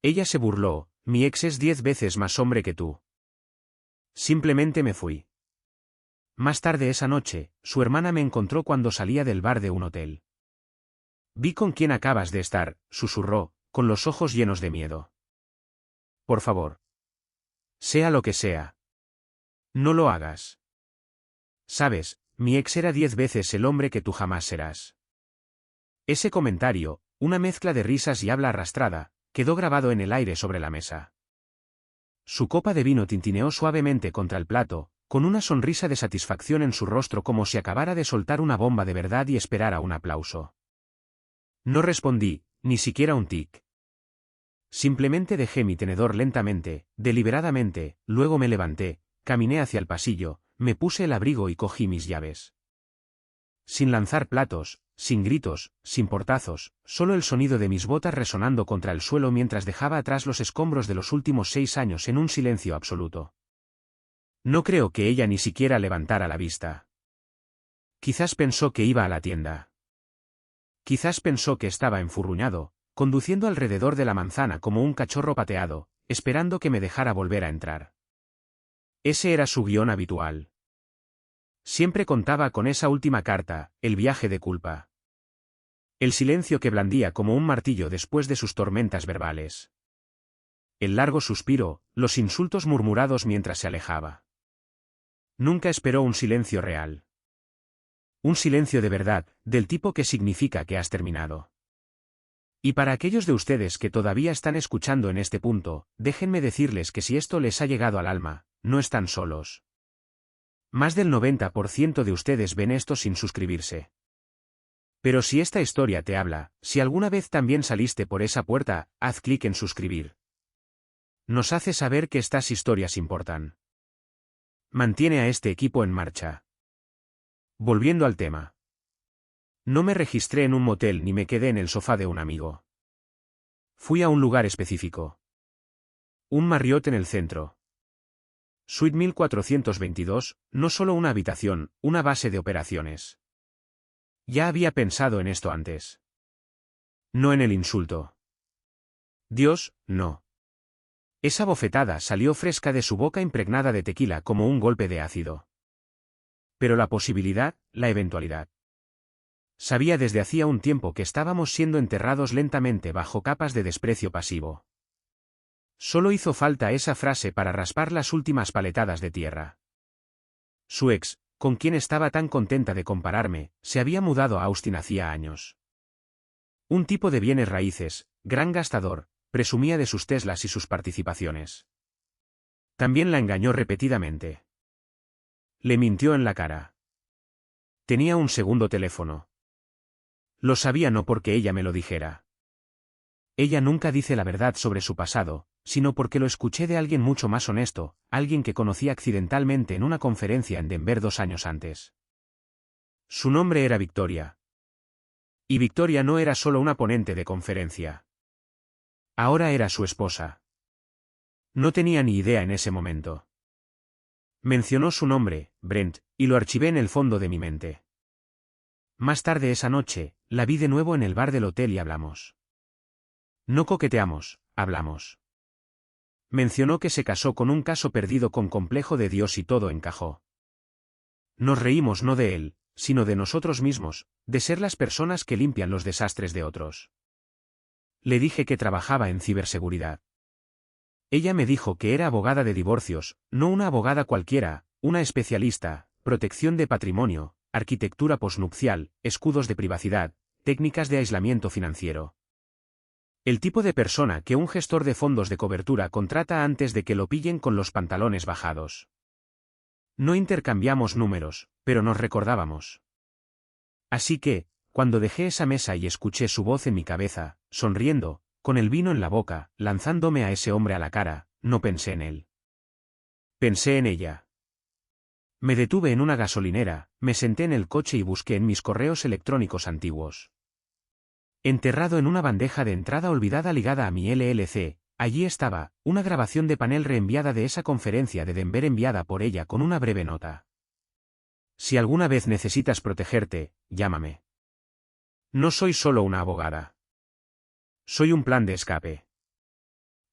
Ella se burló, mi ex es 10 veces más hombre que tú. Simplemente me fui. Más tarde esa noche, su hermana me encontró cuando salía del bar de un hotel. Vi con quién acabas de estar, susurró, con los ojos llenos de miedo. Por favor. Sea lo que sea. No lo hagas. Sabes, mi ex era 10 veces el hombre que tú jamás serás. Ese comentario, una mezcla de risas y habla arrastrada, quedó grabado en el aire sobre la mesa. Su copa de vino tintineó suavemente contra el plato, con una sonrisa de satisfacción en su rostro como si acabara de soltar una bomba de verdad y esperara un aplauso. No respondí, ni siquiera un tic. Simplemente dejé mi tenedor lentamente, deliberadamente, luego me levanté, caminé hacia el pasillo, me puse el abrigo y cogí mis llaves. Sin lanzar platos, sin gritos, sin portazos, solo el sonido de mis botas resonando contra el suelo mientras dejaba atrás los escombros de los últimos 6 años en un silencio absoluto. No creo que ella ni siquiera levantara la vista. Quizás pensó que iba a la tienda. Quizás pensó que estaba enfurruñado, conduciendo alrededor de la manzana como un cachorro pateado, esperando que me dejara volver a entrar. Ese era su guión habitual. Siempre contaba con esa última carta, el viaje de culpa. El silencio que blandía como un martillo después de sus tormentas verbales. El largo suspiro, los insultos murmurados mientras se alejaba. Nunca esperó un silencio real. Un silencio de verdad, del tipo que significa que has terminado. Y para aquellos de ustedes que todavía están escuchando en este punto, déjenme decirles que si esto les ha llegado al alma, no están solos. Más del 90% de ustedes ven esto sin suscribirse. Pero si esta historia te habla, si alguna vez también saliste por esa puerta, haz clic en suscribir. Nos hace saber que estas historias importan. Mantiene a este equipo en marcha. Volviendo al tema. No me registré en un motel ni me quedé en el sofá de un amigo. Fui a un lugar específico. Un Marriott en el centro. Suite 1422, no solo una habitación, una base de operaciones. Ya había pensado en esto antes. No en el insulto. Dios, no. Esa bofetada salió fresca de su boca impregnada de tequila como un golpe de ácido. Pero la posibilidad, la eventualidad. Sabía desde hacía un tiempo que estábamos siendo enterrados lentamente bajo capas de desprecio pasivo. Solo hizo falta esa frase para raspar las últimas paletadas de tierra. Su ex, con quien estaba tan contenta de compararme, se había mudado a Austin hacía años. Un tipo de bienes raíces, gran gastador, presumía de sus Teslas y sus participaciones. También la engañó repetidamente. Le mintió en la cara. Tenía un segundo teléfono. Lo sabía no porque ella me lo dijera. Ella nunca dice la verdad sobre su pasado, sino porque lo escuché de alguien mucho más honesto, alguien que conocí accidentalmente en una conferencia en Denver 2 años antes. Su nombre era Victoria. Y Victoria no era solo una ponente de conferencia. Ahora era su esposa. No tenía ni idea en ese momento. Mencionó su nombre, Brent, y lo archivé en el fondo de mi mente. Más tarde esa noche, la vi de nuevo en el bar del hotel y hablamos. No coqueteamos, hablamos. Mencionó que se casó con un caso perdido con complejo de Dios y todo encajó. Nos reímos no de él, sino de nosotros mismos, de ser las personas que limpian los desastres de otros. Le dije que trabajaba en ciberseguridad. Ella me dijo que era abogada de divorcios, no una abogada cualquiera, una especialista, protección de patrimonio, arquitectura posnupcial, escudos de privacidad, técnicas de aislamiento financiero. El tipo de persona que un gestor de fondos de cobertura contrata antes de que lo pillen con los pantalones bajados. No intercambiamos números, pero nos recordábamos. Así que, cuando dejé esa mesa y escuché su voz en mi cabeza, sonriendo, con el vino en la boca, lanzándome a ese hombre a la cara, no pensé en él. Pensé en ella. Me detuve en una gasolinera, me senté en el coche y busqué en mis correos electrónicos antiguos. Enterrado en una bandeja de entrada olvidada ligada a mi LLC, allí estaba, una grabación de panel reenviada de esa conferencia de Denver enviada por ella con una breve nota. Si alguna vez necesitas protegerte, llámame. No soy solo una abogada. Soy un plan de escape.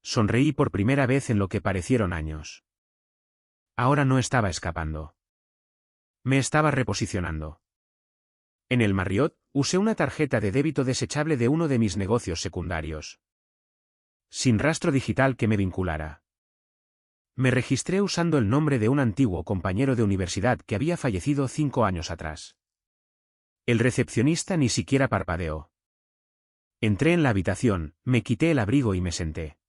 Sonreí por primera vez en lo que parecieron años. Ahora no estaba escapando. Me estaba reposicionando. En el Marriott, usé una tarjeta de débito desechable de uno de mis negocios secundarios. Sin rastro digital que me vinculara. Me registré usando el nombre de un antiguo compañero de universidad que había fallecido 5 años atrás. El recepcionista ni siquiera parpadeó. Entré en la habitación, me quité el abrigo y me senté.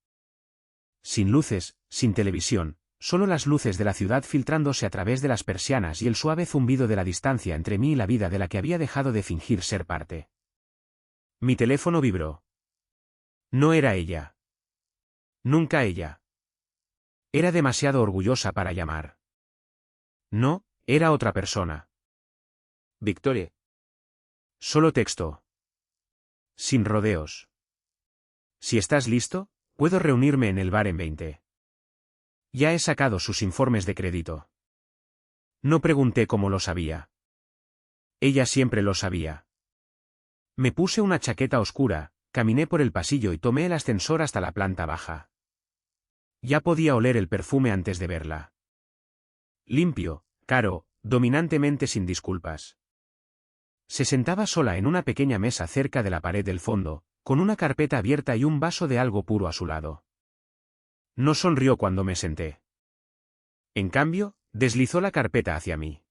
Sin luces, sin televisión, solo las luces de la ciudad filtrándose a través de las persianas y el suave zumbido de la distancia entre mí y la vida de la que había dejado de fingir ser parte. Mi teléfono vibró. No era ella. Nunca ella. Era demasiado orgullosa para llamar. No, era otra persona. Victoria. Solo texto. Sin rodeos. Si estás listo, puedo reunirme en el bar en 20. Ya he sacado sus informes de crédito. No pregunté cómo lo sabía. Ella siempre lo sabía. Me puse una chaqueta oscura, caminé por el pasillo y tomé el ascensor hasta la planta baja. Ya podía oler el perfume antes de verla. Limpio, caro, dominantemente sin disculpas. Se sentaba sola en una pequeña mesa cerca de la pared del fondo, con una carpeta abierta y un vaso de algo puro a su lado. No sonrió cuando me senté. En cambio, deslizó la carpeta hacia mí.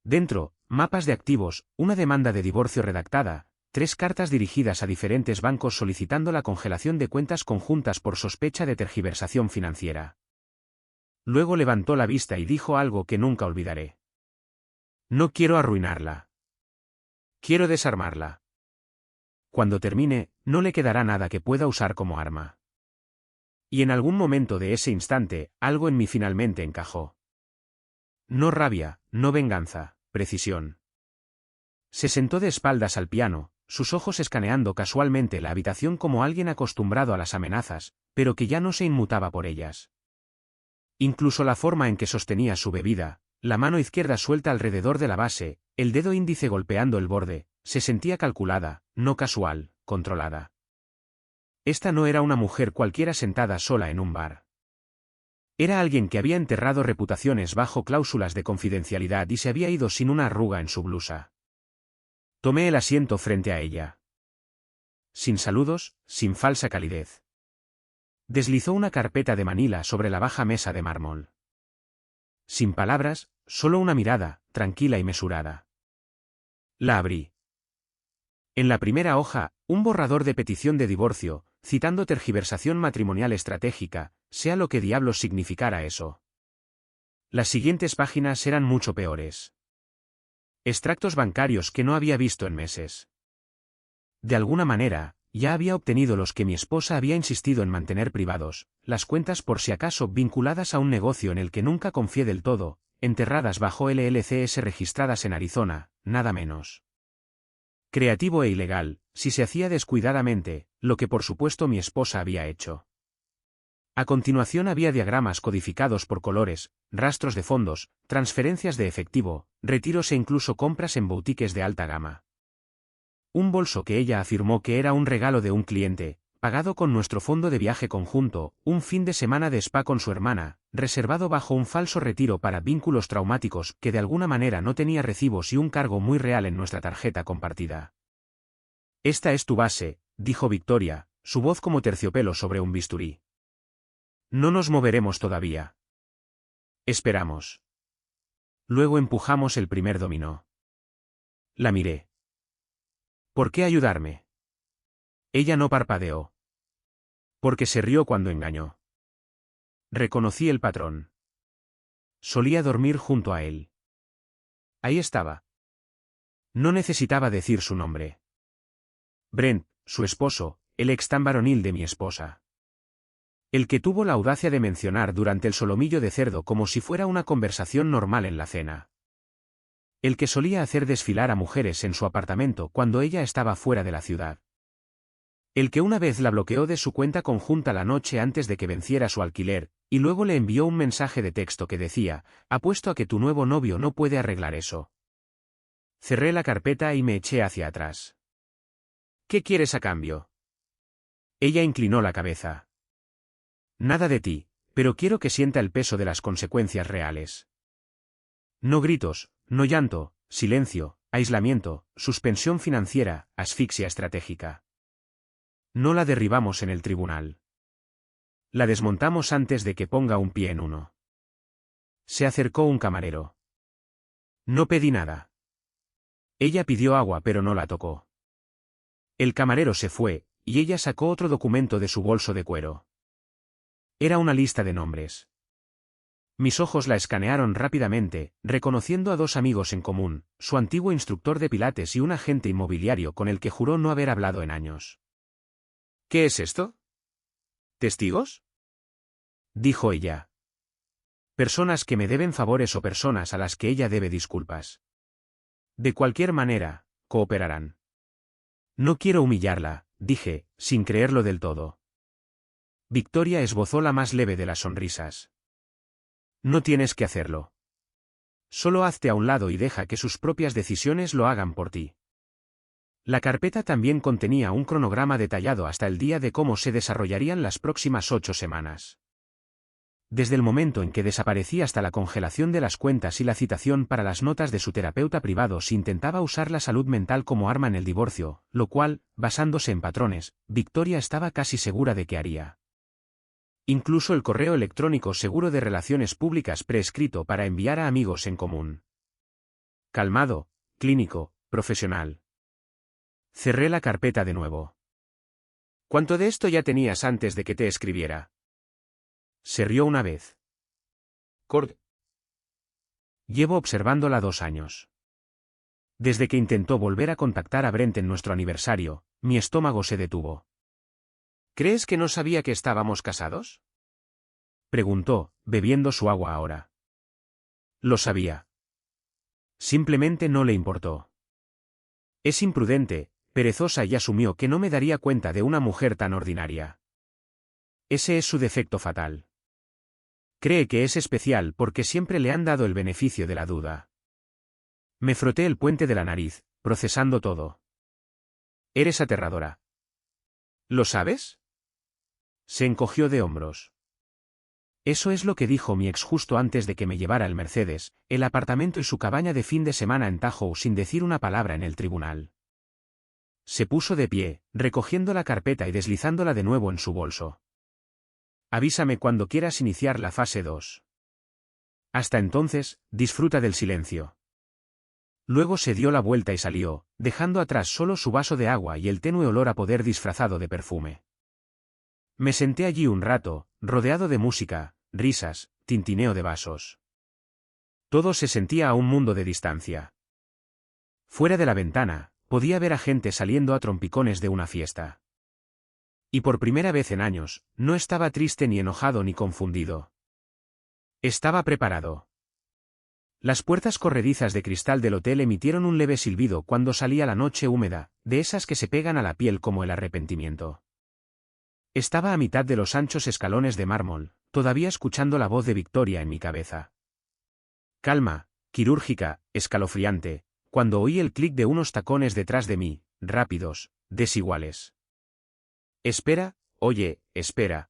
Dentro, mapas de activos, una demanda de divorcio redactada, 3 cartas dirigidas a diferentes bancos solicitando la congelación de cuentas conjuntas por sospecha de tergiversación financiera. Luego levantó la vista y dijo algo que nunca olvidaré. No quiero arruinarla. Quiero desarmarla. Cuando termine, no le quedará nada que pueda usar como arma. Y en algún momento de ese instante, algo en mí finalmente encajó. No rabia, no venganza, precisión. Se sentó de espaldas al piano, sus ojos escaneando casualmente la habitación como alguien acostumbrado a las amenazas, pero que ya no se inmutaba por ellas. Incluso la forma en que sostenía su bebida, la mano izquierda suelta alrededor de la base, el dedo índice golpeando el borde, se sentía calculada, no casual, controlada. Esta no era una mujer cualquiera sentada sola en un bar. Era alguien que había enterrado reputaciones bajo cláusulas de confidencialidad y se había ido sin una arruga en su blusa. Tomé el asiento frente a ella. Sin saludos, sin falsa calidez. Deslizó una carpeta de manila sobre la baja mesa de mármol. Sin palabras, solo una mirada, tranquila y mesurada. La abrí. En la primera hoja, un borrador de petición de divorcio, citando tergiversación matrimonial estratégica, sea lo que diablos significara eso. Las siguientes páginas eran mucho peores. Extractos bancarios que no había visto en meses. De alguna manera, ya había obtenido los que mi esposa había insistido en mantener privados, las cuentas por si acaso vinculadas a un negocio en el que nunca confié del todo, enterradas bajo LLCs registradas en Arizona, nada menos. Creativo e ilegal, si se hacía descuidadamente, lo que por supuesto mi esposa había hecho. A continuación había diagramas codificados por colores, rastros de fondos, transferencias de efectivo, retiros e incluso compras en boutiques de alta gama. Un bolso que ella afirmó que era un regalo de un cliente, pagado con nuestro fondo de viaje conjunto, un fin de semana de spa con su hermana, reservado bajo un falso retiro para vínculos traumáticos que de alguna manera no tenía recibos y un cargo muy real en nuestra tarjeta compartida. Esta es tu base, dijo Victoria, su voz como terciopelo sobre un bisturí. No nos moveremos todavía. Esperamos. Luego empujamos el primer dominó. La miré. ¿Por qué ayudarme? Ella no parpadeó. Porque se rió cuando engañó. Reconocí el patrón. Solía dormir junto a él. Ahí estaba. No necesitaba decir su nombre. Brent, su esposo, el ex tan varonil de mi esposa. El que tuvo la audacia de mencionar durante el solomillo de cerdo como si fuera una conversación normal en la cena. El que solía hacer desfilar a mujeres en su apartamento cuando ella estaba fuera de la ciudad. El que una vez la bloqueó de su cuenta conjunta la noche antes de que venciera su alquiler, y luego le envió un mensaje de texto que decía, apuesto a que tu nuevo novio no puede arreglar eso. Cerré la carpeta y me eché hacia atrás. ¿Qué quieres a cambio? Ella inclinó la cabeza. Nada de ti, pero quiero que sienta el peso de las consecuencias reales. No gritos, no llanto, silencio, aislamiento, suspensión financiera, asfixia estratégica. No la derribamos en el tribunal. La desmontamos antes de que ponga un pie en uno. Se acercó un camarero. No pedí nada. Ella pidió agua pero no la tocó. El camarero se fue, y ella sacó otro documento de su bolso de cuero. Era una lista de nombres. Mis ojos la escanearon rápidamente, reconociendo a 2 amigos en común, su antiguo instructor de pilates y un agente inmobiliario con el que juró no haber hablado en años. ¿Qué es esto? ¿Testigos? Dijo ella. Personas que me deben favores o personas a las que ella debe disculpas. De cualquier manera, cooperarán. No quiero humillarla, dije, sin creerlo del todo. Victoria esbozó la más leve de las sonrisas. No tienes que hacerlo. Solo hazte a un lado y deja que sus propias decisiones lo hagan por ti. La carpeta también contenía un cronograma detallado hasta el día de cómo se desarrollarían las próximas 8 semanas. Desde el momento en que desaparecí hasta la congelación de las cuentas y la citación para las notas de su terapeuta privado si intentaba usar la salud mental como arma en el divorcio, lo cual, basándose en patrones, Victoria estaba casi segura de que haría. Incluso el correo electrónico seguro de relaciones públicas preescrito para enviar a amigos en común. Calmado, clínico, profesional. Cerré la carpeta de nuevo. ¿Cuánto de esto ya tenías antes de que te escribiera? Se rió una vez. Cord. Llevo observándola 2 años. Desde que intentó volver a contactar a Brent en nuestro aniversario, mi estómago se detuvo. ¿Crees que no sabía que estábamos casados? Preguntó, bebiendo su agua ahora. Lo sabía. Simplemente no le importó. Es imprudente, perezosa y asumió que no me daría cuenta de una mujer tan ordinaria. Ese es su defecto fatal. Cree que es especial porque siempre le han dado el beneficio de la duda. Me froté el puente de la nariz, procesando todo. Eres aterradora. ¿Lo sabes? Se encogió de hombros. Eso es lo que dijo mi ex justo antes de que me llevara el Mercedes, el apartamento y su cabaña de fin de semana en Tahoe sin decir una palabra en el tribunal. Se puso de pie, recogiendo la carpeta y deslizándola de nuevo en su bolso. Avísame cuando quieras iniciar la fase 2. Hasta entonces, disfruta del silencio. Luego se dio la vuelta y salió, dejando atrás solo su vaso de agua y el tenue olor a poder disfrazado de perfume. Me senté allí un rato, rodeado de música, risas, tintineo de vasos. Todo se sentía a un mundo de distancia. Fuera de la ventana, podía ver a gente saliendo a trompicones de una fiesta. Y por primera vez en años, no estaba triste ni enojado ni confundido. Estaba preparado. Las puertas corredizas de cristal del hotel emitieron un leve silbido cuando salía la noche húmeda, de esas que se pegan a la piel como el arrepentimiento. Estaba a mitad de los anchos escalones de mármol, todavía escuchando la voz de Victoria en mi cabeza. Calma, quirúrgica, escalofriante, cuando oí el clic de unos tacones detrás de mí, rápidos, desiguales. Espera, oye, espera.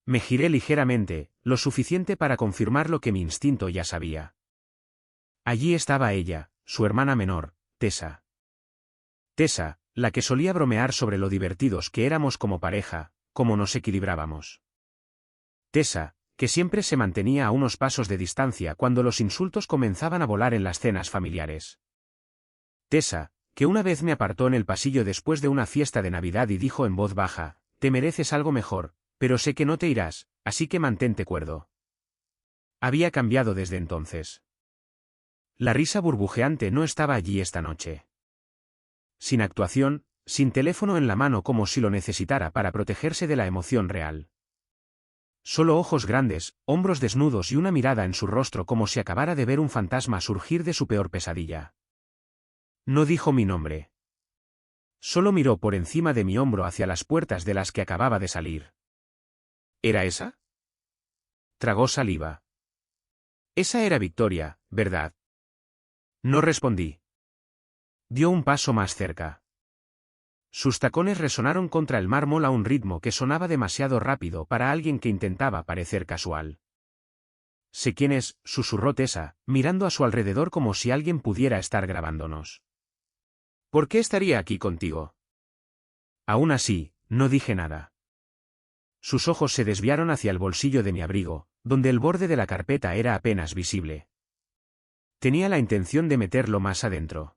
Me giré ligeramente, lo suficiente para confirmar lo que mi instinto ya sabía. Allí estaba ella, su hermana menor, Tessa. Tessa, la que solía bromear sobre lo divertidos que éramos como pareja, cómo nos equilibrábamos. Tessa, que siempre se mantenía a unos pasos de distancia cuando los insultos comenzaban a volar en las cenas familiares. Tessa, que una vez me apartó en el pasillo después de una fiesta de Navidad y dijo en voz baja, «Te mereces algo mejor, pero sé que no te irás, así que mantente cuerdo». Había cambiado desde entonces. La risa burbujeante no estaba allí esta noche. Sin actuación, sin teléfono en la mano como si lo necesitara para protegerse de la emoción real. Solo ojos grandes, hombros desnudos y una mirada en su rostro como si acabara de ver un fantasma surgir de su peor pesadilla. No dijo mi nombre. Solo miró por encima de mi hombro hacia las puertas de las que acababa de salir. ¿Era esa? Tragó saliva. Esa era Victoria, ¿verdad? No respondí. Dio un paso más cerca. Sus tacones resonaron contra el mármol a un ritmo que sonaba demasiado rápido para alguien que intentaba parecer casual. «Sé quién es», susurró Tessa, mirando a su alrededor como si alguien pudiera estar grabándonos. «¿Por qué estaría aquí contigo?» Aún así, no dije nada. Sus ojos se desviaron hacia el bolsillo de mi abrigo, donde el borde de la carpeta era apenas visible. Tenía la intención de meterlo más adentro.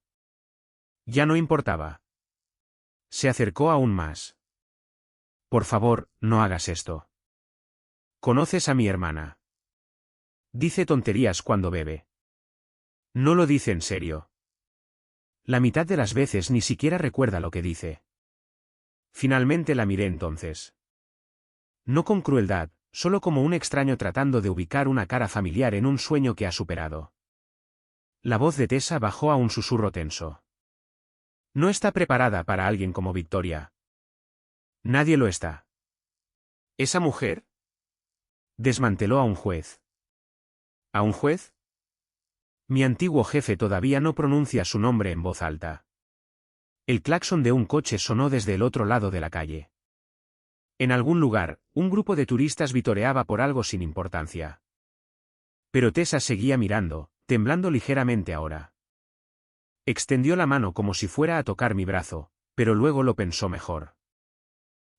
Ya no importaba. Se acercó aún más. «Por favor, no hagas esto. ¿Conoces a mi hermana? Dice tonterías cuando bebe. No lo dice en serio. La mitad de las veces ni siquiera recuerda lo que dice». Finalmente la miré entonces. No con crueldad, solo como un extraño tratando de ubicar una cara familiar en un sueño que ha superado. La voz de Tessa bajó a un susurro tenso. «No está preparada para alguien como Victoria. Nadie lo está». «¿Esa mujer?» Desmanteló a un juez. ¿A un juez? Mi antiguo jefe todavía no pronuncia su nombre en voz alta. El claxon de un coche sonó desde el otro lado de la calle. En algún lugar, un grupo de turistas vitoreaba por algo sin importancia. Pero Tessa seguía mirando, temblando ligeramente ahora. Extendió la mano como si fuera a tocar mi brazo, pero luego lo pensó mejor.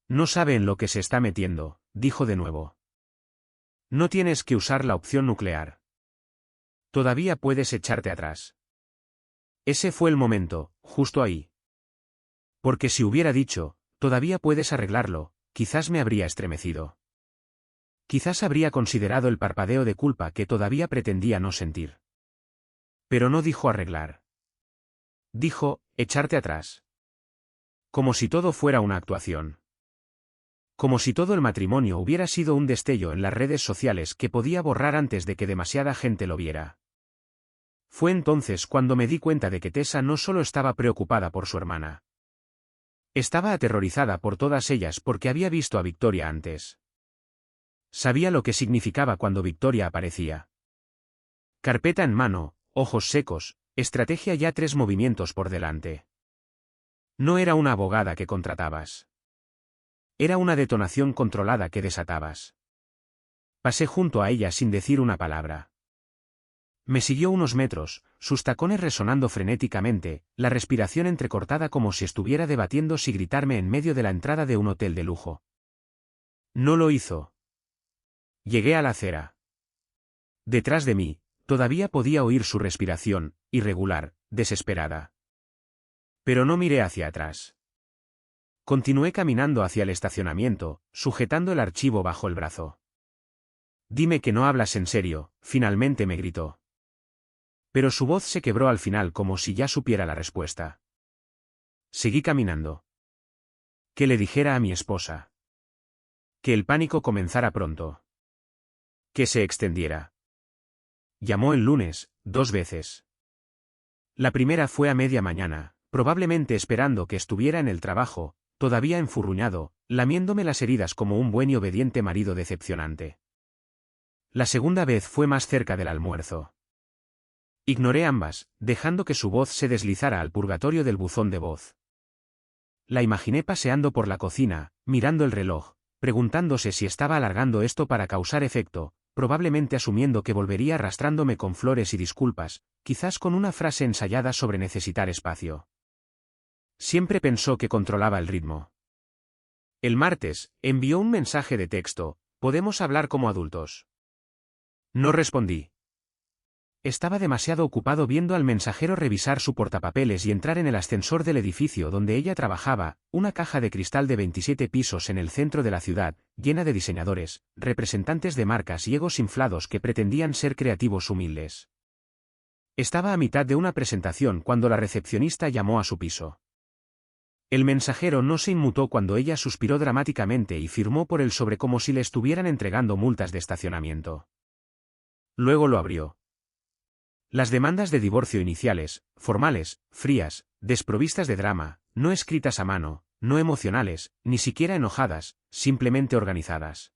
«No sabe en lo que se está metiendo», dijo de nuevo. «No tienes que usar la opción nuclear. Todavía puedes echarte atrás». Ese fue el momento, justo ahí. Porque si hubiera dicho, «todavía puedes arreglarlo», quizás me habría estremecido. Quizás habría considerado el parpadeo de culpa que todavía pretendía no sentir. Pero no dijo arreglar. Dijo, echarte atrás. Como si todo fuera una actuación. Como si todo el matrimonio hubiera sido un destello en las redes sociales que podía borrar antes de que demasiada gente lo viera. Fue entonces cuando me di cuenta de que Tessa no solo estaba preocupada por su hermana. Estaba aterrorizada por todas ellas porque había visto a Victoria antes. Sabía lo que significaba cuando Victoria aparecía. Carpeta en mano, ojos secos, estrategia ya 3 movimientos por delante. No era una abogada que contratabas. Era una detonación controlada que desatabas. Pasé junto a ella sin decir una palabra. Me siguió unos metros, sus tacones resonando frenéticamente, la respiración entrecortada como si estuviera debatiendo si gritarme en medio de la entrada de un hotel de lujo. No lo hizo. Llegué a la acera. Detrás de mí, todavía podía oír su respiración, irregular, desesperada. Pero no miré hacia atrás. Continué caminando hacia el estacionamiento, sujetando el archivo bajo el brazo. «Dime que no hablas en serio», finalmente me gritó. Pero su voz se quebró al final como si ya supiera la respuesta. Seguí caminando. Que le dijera a mi esposa. Que el pánico comenzara pronto. Que se extendiera. Llamó el lunes, 2 veces. La primera fue a media mañana, probablemente esperando que estuviera en el trabajo, todavía enfurruñado, lamiéndome las heridas como un buen y obediente marido decepcionante. La segunda vez fue más cerca del almuerzo. Ignoré ambas, dejando que su voz se deslizara al purgatorio del buzón de voz. La imaginé paseando por la cocina, mirando el reloj, preguntándose si estaba alargando esto para causar efecto, probablemente asumiendo que volvería arrastrándome con flores y disculpas, quizás con una frase ensayada sobre necesitar espacio. Siempre pensó que controlaba el ritmo. El martes, envió un mensaje de texto, «¿Podemos hablar como adultos?». No respondí. Estaba demasiado ocupado viendo al mensajero revisar su portapapeles y entrar en el ascensor del edificio donde ella trabajaba, una caja de cristal de 27 pisos en el centro de la ciudad, llena de diseñadores, representantes de marcas y egos inflados que pretendían ser creativos humildes. Estaba a mitad de una presentación cuando la recepcionista llamó a su piso. El mensajero no se inmutó cuando ella suspiró dramáticamente y firmó por el sobre como si le estuvieran entregando multas de estacionamiento. Luego lo abrió. Las demandas de divorcio iniciales, formales, frías, desprovistas de drama, no escritas a mano, no emocionales, ni siquiera enojadas, simplemente organizadas.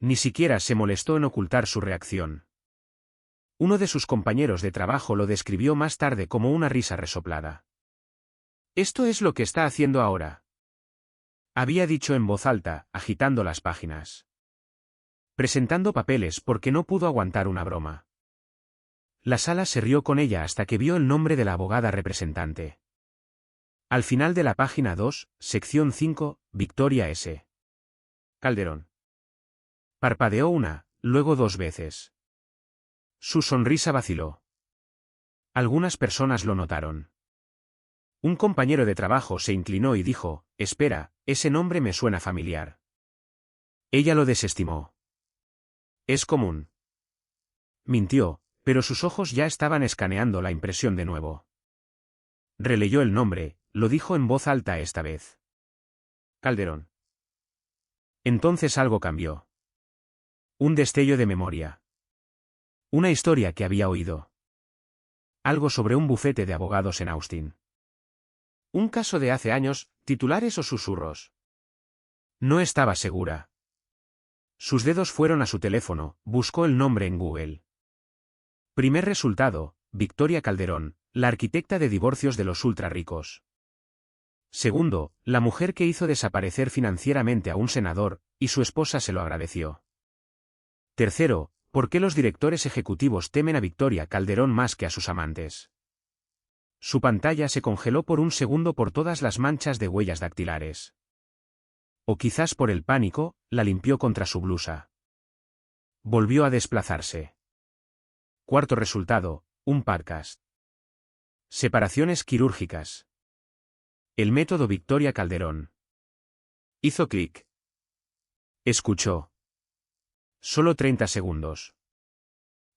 Ni siquiera se molestó en ocultar su reacción. Uno de sus compañeros de trabajo lo describió más tarde como una risa resoplada. Esto es lo que está haciendo ahora. Había dicho en voz alta, agitando las páginas. Presentando papeles porque no pudo aguantar una broma. La sala se rió con ella hasta que vio el nombre de la abogada representante. Al final de la página 2, sección 5, Victoria S. Calderón. Parpadeó una, luego 2 veces. Su sonrisa vaciló. Algunas personas lo notaron. Un compañero de trabajo se inclinó y dijo, «Espera, ese nombre me suena familiar». Ella lo desestimó. «Es común». Mintió, pero sus ojos ya estaban escaneando la impresión de nuevo. Releyó el nombre, lo dijo en voz alta esta vez. Calderón. Entonces algo cambió. Un destello de memoria. Una historia que había oído. Algo sobre un bufete de abogados en Austin. Un caso de hace años, titulares o susurros. No estaba segura. Sus dedos fueron a su teléfono, buscó el nombre en Google. Primer resultado, Victoria Calderón, la arquitecta de divorcios de los ultrarricos. Segundo, la mujer que hizo desaparecer financieramente a un senador, y su esposa se lo agradeció. Tercero, ¿por qué los directores ejecutivos temen a Victoria Calderón más que a sus amantes? Su pantalla se congeló por un segundo por todas las manchas de huellas dactilares. O quizás por el pánico, la limpió contra su blusa. Volvió a desplazarse. Cuarto resultado, un podcast. Separaciones quirúrgicas. El método Victoria Calderón. Hizo clic. Escuchó. Solo 30 segundos.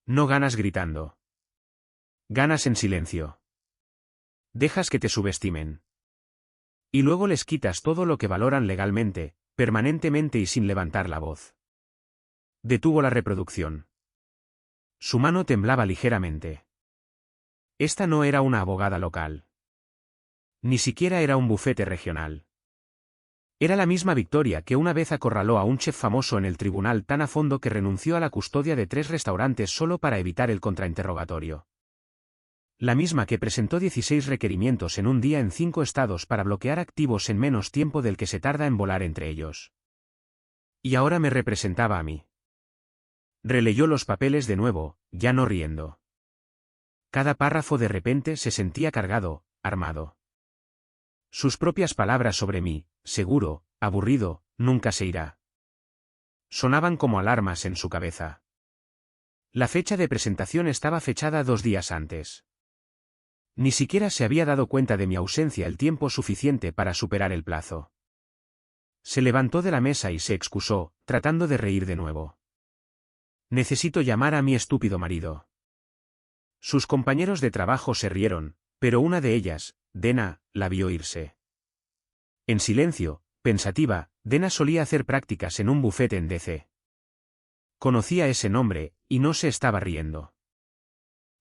No ganas gritando. Ganas en silencio. Dejas que te subestimen. Y luego les quitas todo lo que valoran legalmente, permanentemente y sin levantar la voz. Detuvo la reproducción. Su mano temblaba ligeramente. Esta no era una abogada local. Ni siquiera era un bufete regional. Era la misma Victoria que una vez acorraló a un chef famoso en el tribunal tan a fondo que renunció a la custodia de 3 restaurantes solo para evitar el contrainterrogatorio. La misma que presentó 16 requerimientos en un día en 5 estados para bloquear activos en menos tiempo del que se tarda en volar entre ellos. Y ahora me representaba a mí. Releyó los papeles de nuevo, ya no riendo. Cada párrafo de repente se sentía cargado, armado. Sus propias palabras sobre mí, seguro, aburrido, nunca se irá. Sonaban como alarmas en su cabeza. La fecha de presentación estaba fechada 2 días antes. Ni siquiera se había dado cuenta de mi ausencia el tiempo suficiente para superar el plazo. Se levantó de la mesa y se excusó, tratando de reír de nuevo. Necesito llamar a mi estúpido marido. Sus compañeros de trabajo se rieron, pero una de ellas, Dena, la vio irse. En silencio, pensativa, Dena solía hacer prácticas en un bufete en DC. Conocía ese nombre, y no se estaba riendo.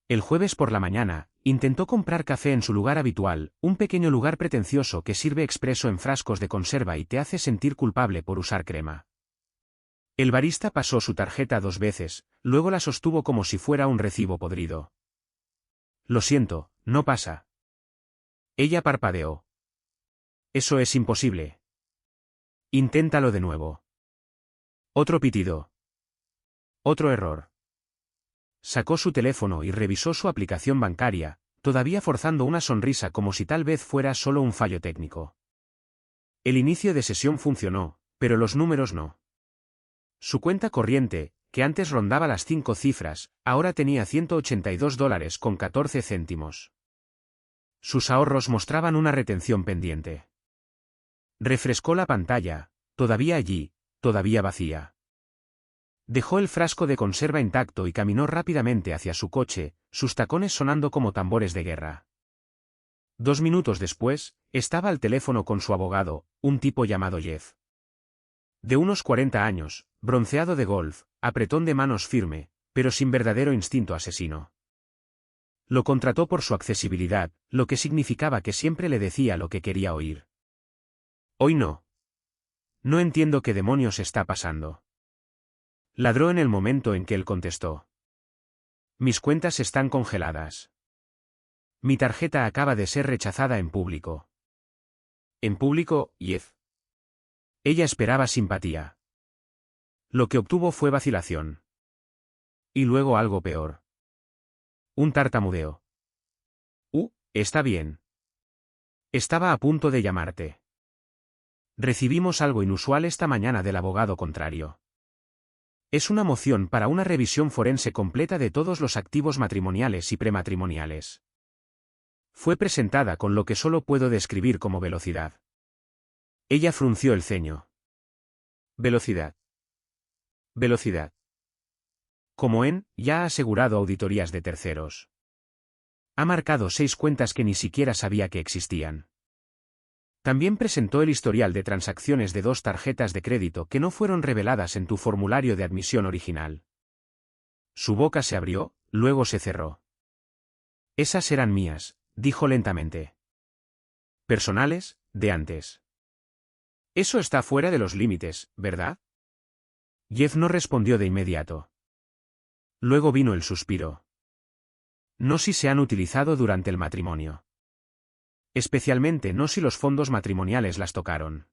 El jueves por la mañana, intentó comprar café en su lugar habitual, un pequeño lugar pretencioso que sirve expreso en frascos de conserva y te hace sentir culpable por usar crema. El barista pasó su tarjeta 2 veces, luego la sostuvo como si fuera un recibo podrido. Lo siento, no pasa. Ella parpadeó. Eso es imposible. Inténtalo de nuevo. Otro pitido. Otro error. Sacó su teléfono y revisó su aplicación bancaria, todavía forzando una sonrisa como si tal vez fuera solo un fallo técnico. El inicio de sesión funcionó, pero los números no. Su cuenta corriente, que antes rondaba las 5 cifras, ahora tenía $182.14. Sus ahorros mostraban una retención pendiente. Refrescó la pantalla, todavía allí, todavía vacía. Dejó el frasco de conserva intacto y caminó rápidamente hacia su coche, sus tacones sonando como tambores de guerra. 2 minutos después, estaba al teléfono con su abogado, un tipo llamado Jeff. De unos 40 años, bronceado de golf, apretón de manos firme, pero sin verdadero instinto asesino. Lo contrató por su accesibilidad, lo que significaba que siempre le decía lo que quería oír. Hoy no. No entiendo qué demonios está pasando. Ladró en el momento en que él contestó. Mis cuentas están congeladas. Mi tarjeta acaba de ser rechazada en público. En público, Jeff. Ella esperaba simpatía. Lo que obtuvo fue vacilación. Y luego algo peor. Un tartamudeo. Está bien. Estaba a punto de llamarte. Recibimos algo inusual esta mañana del abogado contrario. Es una moción para una revisión forense completa de todos los activos matrimoniales y prematrimoniales. Fue presentada con lo que solo puedo describir como velocidad. Ella frunció el ceño. Velocidad. Velocidad. Como ya ha asegurado auditorías de terceros. Ha marcado 6 cuentas que ni siquiera sabía que existían. También presentó el historial de transacciones de 2 tarjetas de crédito que no fueron reveladas en tu formulario de admisión original. Su boca se abrió, luego se cerró. Esas eran mías, dijo lentamente. Personales, de antes. Eso está fuera de los límites, ¿verdad? Jeff no respondió de inmediato. Luego vino el suspiro. No si se han utilizado durante el matrimonio. Especialmente no si los fondos matrimoniales las tocaron.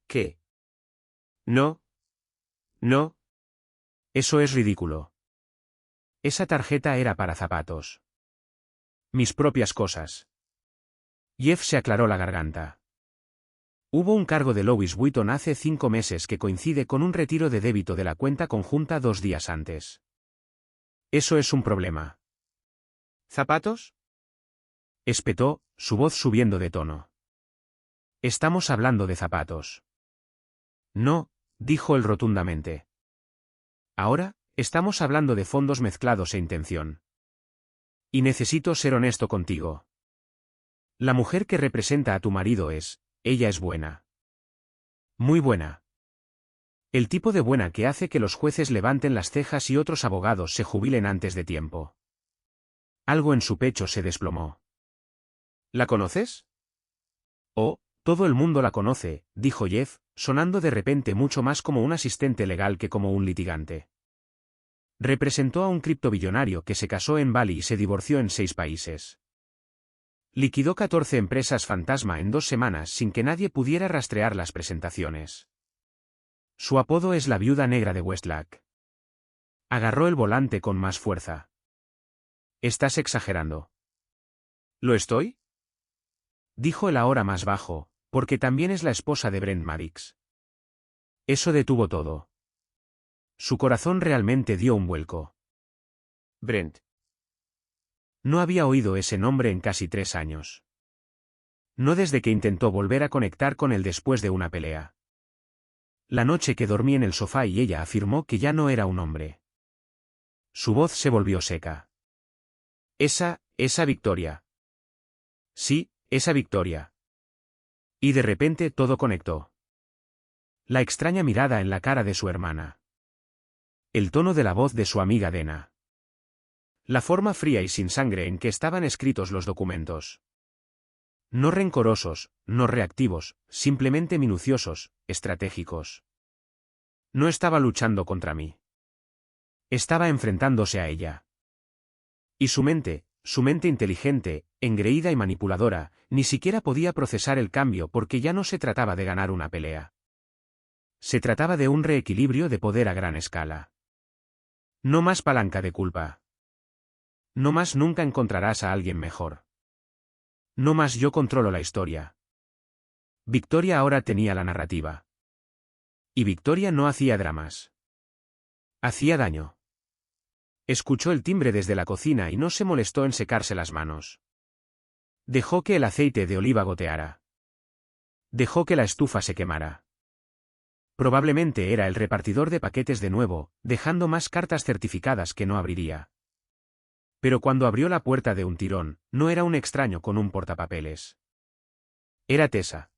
¿Qué? No. No. Eso es ridículo. Esa tarjeta era para zapatos. Mis propias cosas. Jeff se aclaró la garganta. Hubo un cargo de Louis Vuitton hace 5 meses que coincide con un retiro de débito de la cuenta conjunta 2 días antes. Eso es un problema. ¿Zapatos? Espetó, su voz subiendo de tono. Estamos hablando de zapatos. No, dijo él rotundamente. Ahora, estamos hablando de fondos mezclados e intención. Y necesito ser honesto contigo. La mujer que representa a tu marido ella es buena. Muy buena. El tipo de buena que hace que los jueces levanten las cejas y otros abogados se jubilen antes de tiempo. Algo en su pecho se desplomó. ¿La conoces? Oh, todo el mundo la conoce, dijo Jeff, sonando de repente mucho más como un asistente legal que como un litigante. Representó a un criptobillonario que se casó en Bali y se divorció en 6 países. Liquidó 14 empresas fantasma en 2 semanas sin que nadie pudiera rastrear las presentaciones. Su apodo es la viuda negra de Westlack. Agarró el volante con más fuerza. Estás exagerando. ¿Lo estoy? Dijo él ahora más bajo, porque también es la esposa de Brent Maddox. Eso detuvo todo. Su corazón realmente dio un vuelco. Brent. No había oído ese nombre en casi 3 años. No desde que intentó volver a conectar con él después de una pelea. La noche que dormí en el sofá y ella afirmó que ya no era un hombre. Su voz se volvió seca. Esa Victoria. Sí, esa Victoria. Y de repente todo conectó. La extraña mirada en la cara de su hermana. El tono de la voz de su amiga Dena. La forma fría y sin sangre en que estaban escritos los documentos. No rencorosos, no reactivos, simplemente minuciosos, estratégicos. No estaba luchando contra mí. Estaba enfrentándose a ella. Y su mente inteligente, engreída y manipuladora, ni siquiera podía procesar el cambio porque ya no se trataba de ganar una pelea. Se trataba de un reequilibrio de poder a gran escala. No más palanca de culpa. No más nunca encontrarás a alguien mejor. No más yo controlo la historia. Victoria ahora tenía la narrativa. Y Victoria no hacía dramas. Hacía daño. Escuchó el timbre desde la cocina y no se molestó en secarse las manos. Dejó que el aceite de oliva goteara. Dejó que la estufa se quemara. Probablemente era el repartidor de paquetes de nuevo, dejando más cartas certificadas que no abriría. Pero cuando abrió la puerta de un tirón, no era un extraño con un portapapeles. Era Tessa.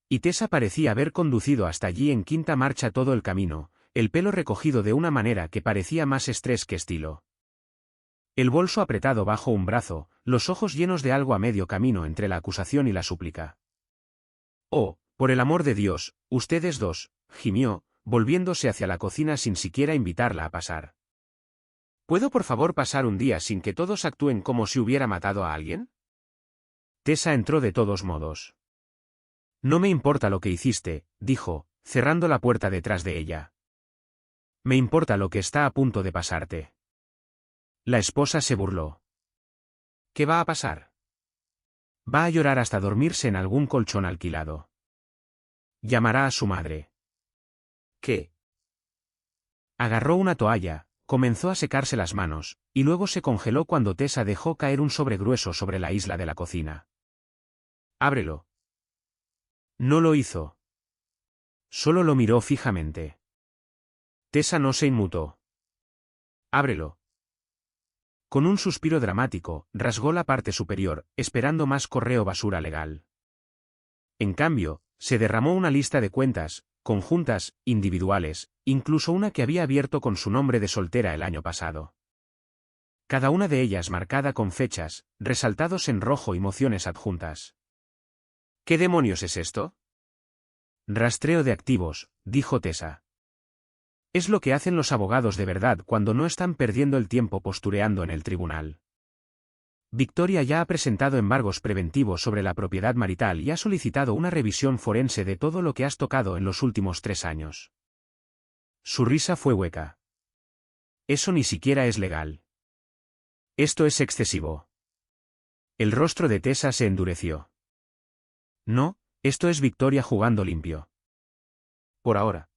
Y Tessa parecía haber conducido hasta allí en quinta marcha todo el camino, el pelo recogido de una manera que parecía más estrés que estilo. El bolso apretado bajo un brazo, los ojos llenos de algo a medio camino entre la acusación y la súplica. Oh, por el amor de Dios, ustedes dos, gimió, volviéndose hacia la cocina sin siquiera invitarla a pasar. ¿Puedo por favor pasar un día sin que todos actúen como si hubiera matado a alguien? Tessa entró de todos modos. No me importa lo que hiciste, dijo, cerrando la puerta detrás de ella. Me importa lo que está a punto de pasarte. La esposa se burló. ¿Qué va a pasar? Va a llorar hasta dormirse en algún colchón alquilado. Llamará a su madre. ¿Qué? Agarró una toalla, comenzó a secarse las manos, y luego se congeló cuando Tessa dejó caer un sobre grueso sobre la isla de la cocina. Ábrelo. No lo hizo. Solo lo miró fijamente. Tessa no se inmutó. Ábrelo. Con un suspiro dramático, rasgó la parte superior, esperando más correo basura legal. En cambio, se derramó una lista de cuentas, conjuntas, individuales, incluso una que había abierto con su nombre de soltera el año pasado. Cada una de ellas marcada con fechas, resaltados en rojo y mociones adjuntas. ¿Qué demonios es esto? Rastreo de activos, dijo Tessa. Es lo que hacen los abogados de verdad cuando no están perdiendo el tiempo postureando en el tribunal. Victoria ya ha presentado embargos preventivos sobre la propiedad marital y ha solicitado una revisión forense de todo lo que has tocado en los últimos 3 años. Su risa fue hueca. Eso ni siquiera es legal. Esto es excesivo. El rostro de Tessa se endureció. No, esto es Victoria jugando limpio. Por ahora.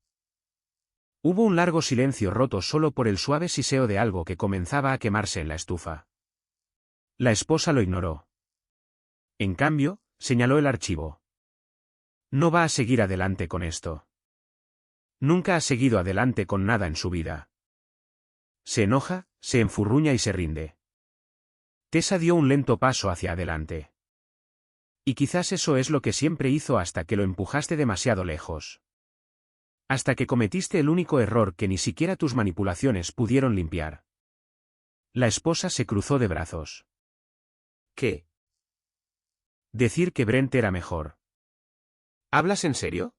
Hubo un largo silencio roto solo por el suave siseo de algo que comenzaba a quemarse en la estufa. La esposa lo ignoró. En cambio, señaló el archivo. No va a seguir adelante con esto. Nunca ha seguido adelante con nada en su vida. Se enoja, se enfurruña y se rinde. Tessa dio un lento paso hacia adelante. Y quizás eso es lo que siempre hizo hasta que lo empujaste demasiado lejos. Hasta que cometiste el único error que ni siquiera tus manipulaciones pudieron limpiar. La esposa se cruzó de brazos. ¿Qué? Decir que Brent era mejor. ¿Hablas en serio?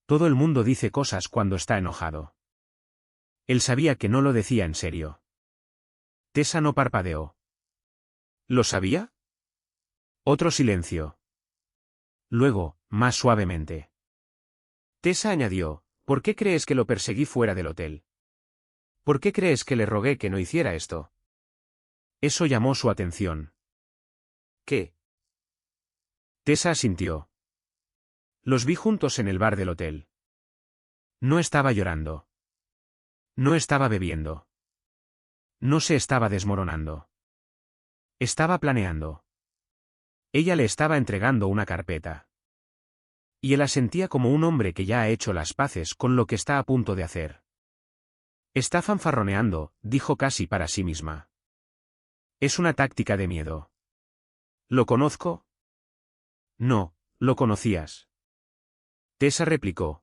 Todo el mundo dice cosas cuando está enojado. Él sabía que no lo decía en serio. Tessa no parpadeó. ¿Lo sabía? Otro silencio. Luego, más suavemente. Tessa añadió, ¿por qué crees que lo perseguí fuera del hotel? ¿Por qué crees que le rogué que no hiciera esto? Eso llamó su atención. ¿Qué? Tessa asintió. Los vi juntos en el bar del hotel. No estaba llorando. No estaba bebiendo. No se estaba desmoronando. Estaba planeando. Ella le estaba entregando una carpeta. Y él la sentía como un hombre que ya ha hecho las paces con lo que está a punto de hacer. Está fanfarroneando, dijo casi para sí misma. Es una táctica de miedo. ¿Lo conozco? No, lo conocías. Tessa replicó.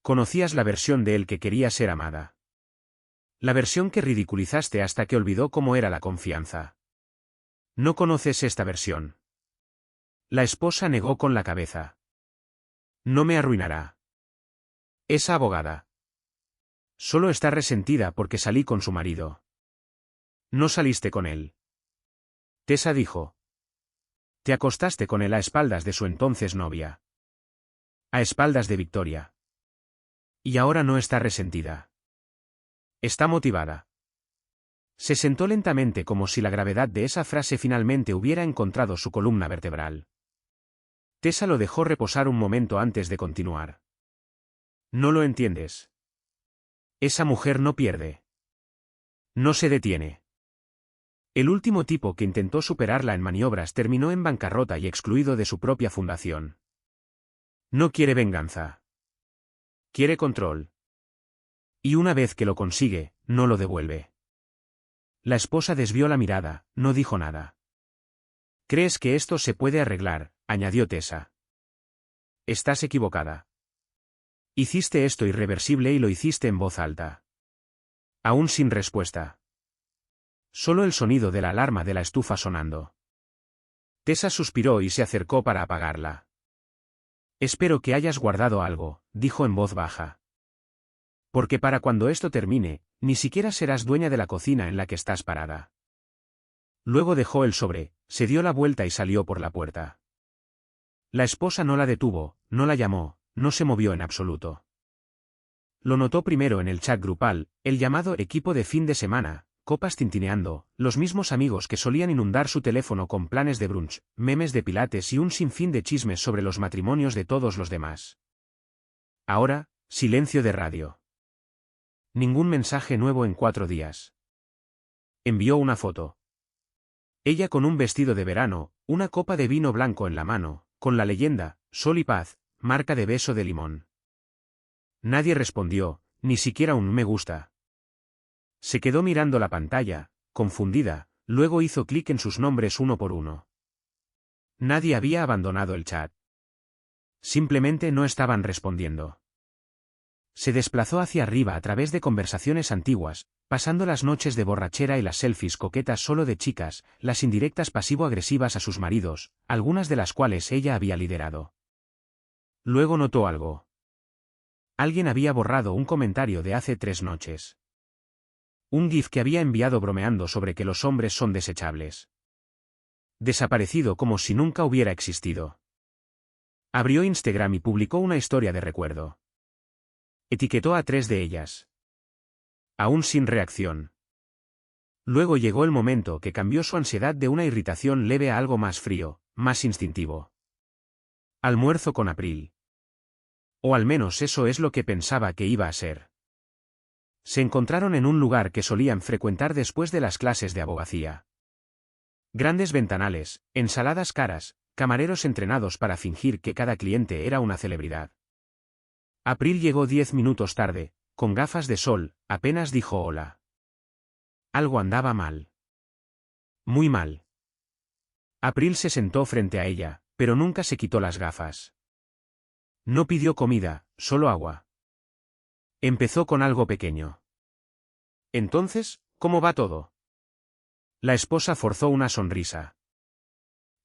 Conocías la versión de él que quería ser amada. La versión que ridiculizaste hasta que olvidó cómo era la confianza. No conoces esta versión. La esposa negó con la cabeza. No me arruinará. Esa abogada. Solo está resentida porque salí con su marido. No saliste con él. Tessa dijo. Te acostaste con él a espaldas de su entonces novia. A espaldas de Victoria. Y ahora no está resentida. Está motivada. Se sentó lentamente como si la gravedad de esa frase finalmente hubiera encontrado su columna vertebral. Tessa lo dejó reposar un momento antes de continuar. No lo entiendes. Esa mujer no pierde. No se detiene. El último tipo que intentó superarla en maniobras terminó en bancarrota y excluido de su propia fundación. No quiere venganza. Quiere control. Y una vez que lo consigue, no lo devuelve. La esposa desvió la mirada, no dijo nada. ¿Crees que esto se puede arreglar?, añadió Tessa. Estás equivocada. Hiciste esto irreversible y lo hiciste en voz alta. Aún sin respuesta. Solo el sonido de la alarma de la estufa sonando. Tessa suspiró y se acercó para apagarla. Espero que hayas guardado algo, dijo en voz baja. Porque para cuando esto termine, ni siquiera serás dueña de la cocina en la que estás parada. Luego dejó el sobre, se dio la vuelta y salió por la puerta. La esposa no la detuvo, no la llamó, no se movió en absoluto. Lo notó primero en el chat grupal, el llamado equipo de fin de semana, copas tintineando, los mismos amigos que solían inundar su teléfono con planes de brunch, memes de pilates y un sinfín de chismes sobre los matrimonios de todos los demás. Ahora, silencio de radio. Ningún mensaje nuevo en 4 días. Envió una foto. Ella con un vestido de verano, una copa de vino blanco en la mano, con la leyenda, Sol y Paz, marca de beso de limón. Nadie respondió, ni siquiera un me gusta. Se quedó mirando la pantalla, confundida, luego hizo clic en sus nombres uno por uno. Nadie había abandonado el chat. Simplemente no estaban respondiendo. Se desplazó hacia arriba a través de conversaciones antiguas, pasando las noches de borrachera y las selfies coquetas solo de chicas, las indirectas pasivo-agresivas a sus maridos, algunas de las cuales ella había liderado. Luego notó algo. Alguien había borrado un comentario de hace 3 noches. Un GIF que había enviado bromeando sobre que los hombres son desechables. Desaparecido como si nunca hubiera existido. Abrió Instagram y publicó una historia de recuerdo. Etiquetó a 3 de ellas. Aún sin reacción. Luego llegó el momento que cambió su ansiedad de una irritación leve a algo más frío, más instintivo. Almuerzo con April. O al menos eso es lo que pensaba que iba a ser. Se encontraron en un lugar que solían frecuentar después de las clases de abogacía. Grandes ventanales, ensaladas caras, camareros entrenados para fingir que cada cliente era una celebridad. April llegó 10 minutos tarde, con gafas de sol, apenas dijo hola. Algo andaba mal. Muy mal. April se sentó frente a ella, pero nunca se quitó las gafas. No pidió comida, solo agua. Empezó con algo pequeño. Entonces, ¿cómo va todo? La esposa forzó una sonrisa.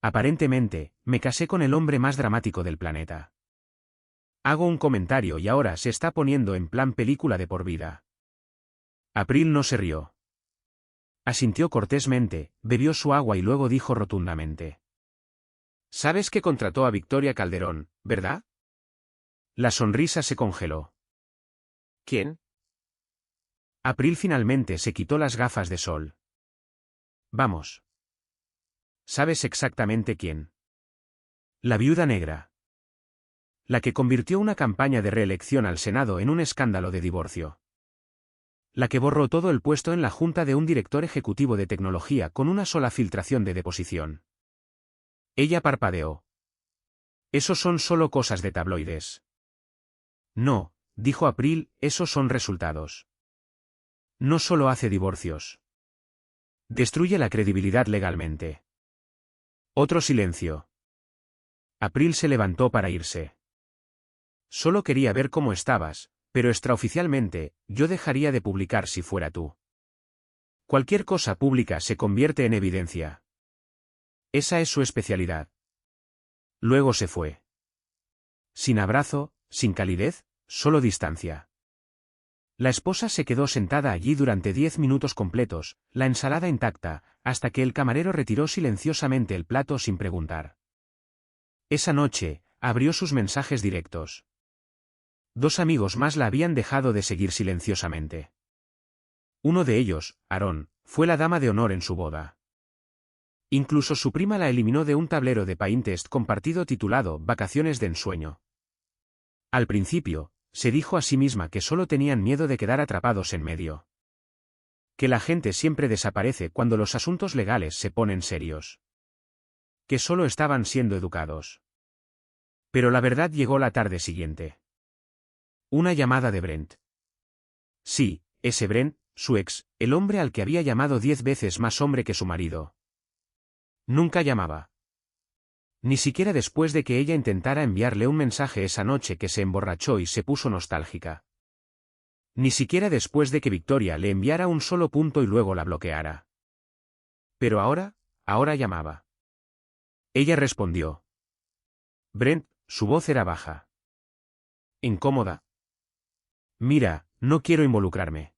Aparentemente, me casé con el hombre más dramático del planeta. Hago un comentario y ahora se está poniendo en plan película de por vida. April no se rió. Asintió cortésmente, bebió su agua y luego dijo rotundamente. ¿Sabes que contrató a Victoria Calderón, verdad? La sonrisa se congeló. ¿Quién? April finalmente se quitó las gafas de sol. Vamos. ¿Sabes exactamente quién? La viuda negra. La que convirtió una campaña de reelección al Senado en un escándalo de divorcio. La que borró todo el puesto en la junta de un director ejecutivo de tecnología con una sola filtración de deposición. Ella parpadeó. Esos son solo cosas de tabloides. No, dijo April, esos son resultados. No solo hace divorcios. Destruye la credibilidad legalmente. Otro silencio. April se levantó para irse. Solo quería ver cómo estabas, pero extraoficialmente, yo dejaría de publicar si fuera tú. Cualquier cosa pública se convierte en evidencia. Esa es su especialidad. Luego se fue. Sin abrazo, sin calidez, solo distancia. La esposa se quedó sentada allí durante 10 minutos completos, la ensalada intacta, hasta que el camarero retiró silenciosamente el plato sin preguntar. Esa noche, abrió sus mensajes directos. 2 amigos más la habían dejado de seguir silenciosamente. Uno de ellos, Aarón, fue la dama de honor en su boda. Incluso su prima la eliminó de un tablero de Pinterest compartido titulado Vacaciones de ensueño. Al principio, se dijo a sí misma que solo tenían miedo de quedar atrapados en medio. Que la gente siempre desaparece cuando los asuntos legales se ponen serios. Que solo estaban siendo educados. Pero la verdad llegó la tarde siguiente. Una llamada de Brent. Sí, ese Brent, su ex, el hombre al que había llamado 10 veces más hombre que su marido. Nunca llamaba. Ni siquiera después de que ella intentara enviarle un mensaje esa noche que se emborrachó y se puso nostálgica. Ni siquiera después de que Victoria le enviara un solo punto y luego la bloqueara. Pero ahora llamaba. Ella respondió. Brent, su voz era baja. Incómoda. Mira, no quiero involucrarme.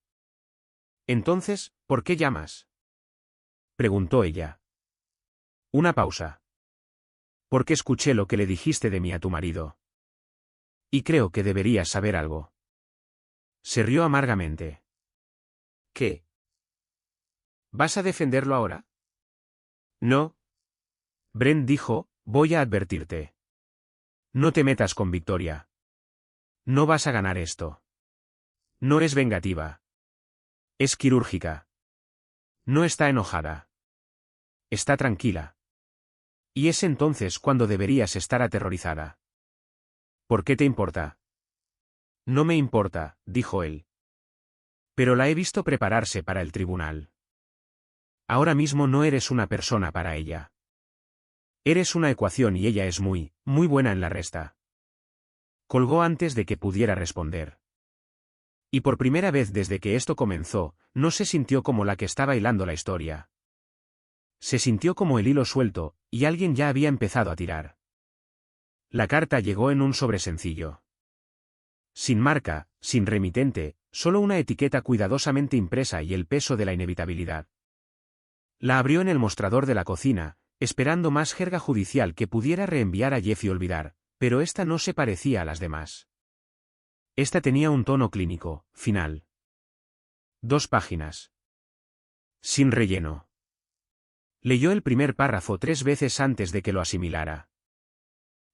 Entonces, ¿por qué llamas? Preguntó ella. Una pausa. Porque escuché lo que le dijiste de mí a tu marido. Y creo que deberías saber algo. Se rió amargamente. ¿Qué? ¿Vas a defenderlo ahora? No. Brent dijo, voy a advertirte. No te metas con Victoria. No vas a ganar esto. No es vengativa. Es quirúrgica. No está enojada. Está tranquila. Y es entonces cuando deberías estar aterrorizada. ¿Por qué te importa? No me importa, dijo él. Pero la he visto prepararse para el tribunal. Ahora mismo no eres una persona para ella. Eres una ecuación y ella es muy, muy buena en la resta. Colgó antes de que pudiera responder. Y por primera vez desde que esto comenzó, no se sintió como la que estaba hilando la historia. Se sintió como el hilo suelto, y alguien ya había empezado a tirar. La carta llegó en un sobre sencillo. Sin marca, sin remitente, solo una etiqueta cuidadosamente impresa y el peso de la inevitabilidad. La abrió en el mostrador de la cocina, esperando más jerga judicial que pudiera reenviar a Jeff y olvidar, pero esta no se parecía a las demás. Esta tenía un tono clínico, final. 2 páginas. Sin relleno. Leyó el primer párrafo 3 veces antes de que lo asimilara.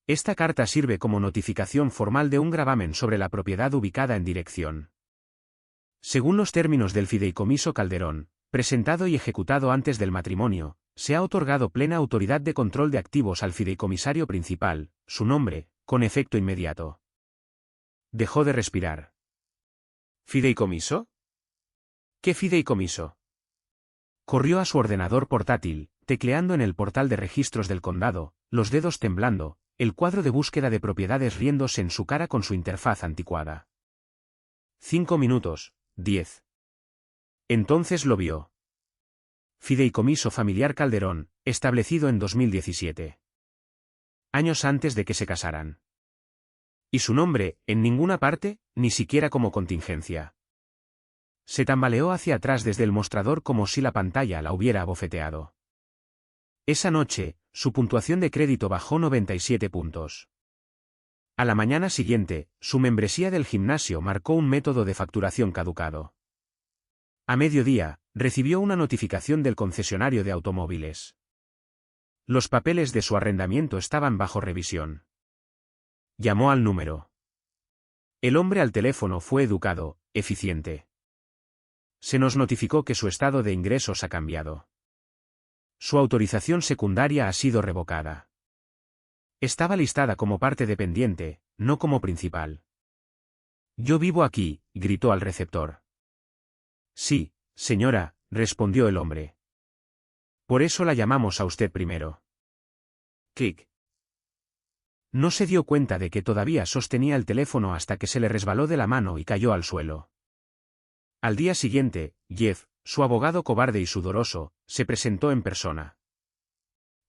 Esta carta sirve como notificación formal de un gravamen sobre la propiedad ubicada en dirección. Según los términos del fideicomiso Calderón, presentado y ejecutado antes del matrimonio, se ha otorgado plena autoridad de control de activos al fideicomisario principal, su nombre, con efecto inmediato. Dejó de respirar. ¿Fideicomiso? ¿Qué fideicomiso? Corrió a su ordenador portátil, tecleando en el portal de registros del condado, los dedos temblando, el cuadro de búsqueda de propiedades riéndose en su cara con su interfaz anticuada. 5 minutos, 10. Entonces lo vio. Fideicomiso familiar Calderón, establecido en 2017. Años antes de que se casaran. Y su nombre, en ninguna parte, ni siquiera como contingencia. Se tambaleó hacia atrás desde el mostrador como si la pantalla la hubiera abofeteado. Esa noche, su puntuación de crédito bajó 97 puntos. A la mañana siguiente, su membresía del gimnasio marcó un método de facturación caducado. A mediodía, recibió una notificación del concesionario de automóviles. Los papeles de su arrendamiento estaban bajo revisión. Llamó al número. El hombre al teléfono fue educado, eficiente. Se nos notificó que su estado de ingresos ha cambiado. Su autorización secundaria ha sido revocada. Estaba listada como parte dependiente, no como principal. Yo vivo aquí, gritó al receptor. Sí, señora, respondió el hombre. Por eso la llamamos a usted primero. Clic. No se dio cuenta de que todavía sostenía el teléfono hasta que se le resbaló de la mano y cayó al suelo. Al día siguiente, Jeff, su abogado cobarde y sudoroso, se presentó en persona.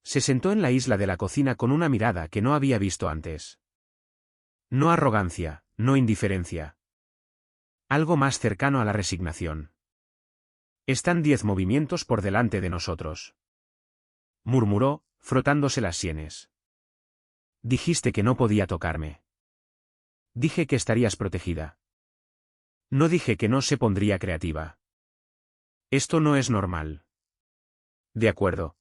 Se sentó en la isla de la cocina con una mirada que no había visto antes. No arrogancia, no indiferencia. Algo más cercano a la resignación. Están 10 movimientos por delante de nosotros. Murmuró, frotándose las sienes. Dijiste que no podía tocarme. Dije que estarías protegida. No dije que no se pondría creativa. Esto no es normal. De acuerdo.